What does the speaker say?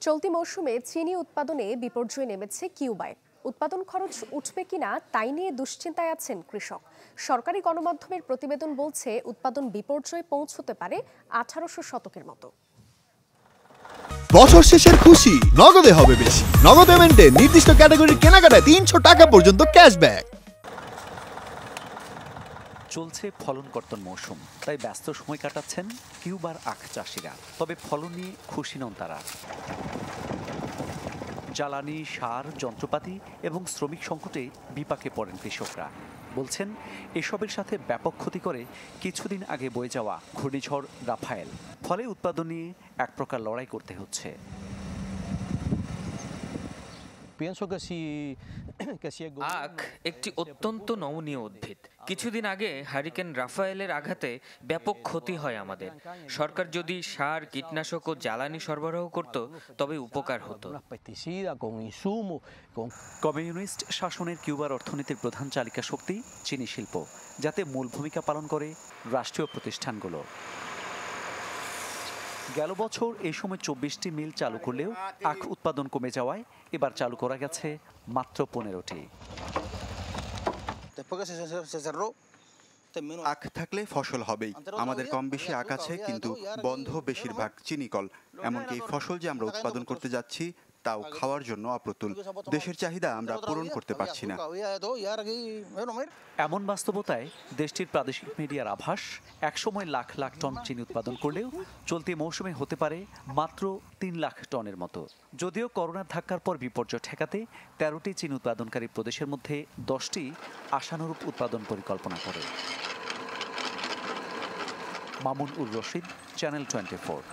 চলতি মৌসুমে চিনি উৎপাদনে বিপর্যয় নেমেছে কিউবায়। উৎপাদন খরচ উঠবে কিনা তাই নিয়ে দুশ্চিন্তায় আছেন কৃষক। সরকারি গণমাধ্যমের প্রতিবেদন বলছে উৎপাদন বিপর্যয়ে পৌঁছতে পারে 1800 শতকের মতো। বছর শেষের খুশি নগদে হবে বেশি। নগদ পেমেন্টে নির্দিষ্ট ক্যাটাগরির কেনাকাটায় 300 টাকা পর্যন্ত ক্যাশব্যাক। চলছে ফলন কর্তন মৌসুম, তাই ব্যস্ত সময় কাটাচ্ছেন কিউবার আখ চাষিরা। তবে ফলন নিয়ে খুশি নন তারা। জ্বালানি, সার, যন্ত্রপাতি এবং শ্রমিক সংকটে বিপাকে পড়েন কৃষকরা। বলছেন এসবের সাথে ব্যাপক ক্ষতি করে কিছুদিন আগে বয়ে যাওয়া ঘূর্ণিঝড় রাফায়েল। ফলে উৎপাদন নিয়ে এক প্রকার লড়াই করতে হচ্ছে। আখ একটি অত্যন্ত নমনীয় উদ্ভিদ। কিছুদিন আগে হারিকেন রাফায়েলের আঘাতে ব্যাপক ক্ষতি হয় আমাদের। সরকার যদি সার, কীটনাশক ও জ্বালানি সরবরাহ করত তবে উপকার হতো। কমিউনিস্ট শাসনের কিউবার অর্থনীতির প্রধান চালিকা শক্তি চিনি শিল্প, যাতে মূল ভূমিকা পালন করে রাষ্ট্রীয় প্রতিষ্ঠানগুলো। গেল বছর এই সময় 24টি মিল চালু করলেও আখ উৎপাদন কমে যাওয়ায় এবার চালু করা গেছে মাত্র 15টি। আখ থাকলে ফসল হবেই। আমাদের কম বেশি আখ আছে, কিন্তু বন্ধ বেশিরভাগ চিনিকল। এমনকি এই ফসল যে আমরা উৎপাদন করতে যাচ্ছি তাও খাওয়ার জন্য অপ্রতুল। দেশের চাহিদা আমরা পূরণ করতে পারছি না। এমন বাস্তবতায় দেশটির প্রাদেশিক মিডিয়ার আভাস, একসময় লাখ লাখ টন চিনি উৎপাদন করলেও চলতি মৌসুমে হতে পারে মাত্র 3 লাখ টনের মতো। যদিও করোনার ধাক্কার পর বিপর্যয় ঠেকাতে 13টি চিনি উৎপাদনকারী প্রদেশের মধ্যে 10টি আশানুরূপ উৎপাদন পরিকল্পনা করে। মামুন উর রশিদ, চ্যানেল 24।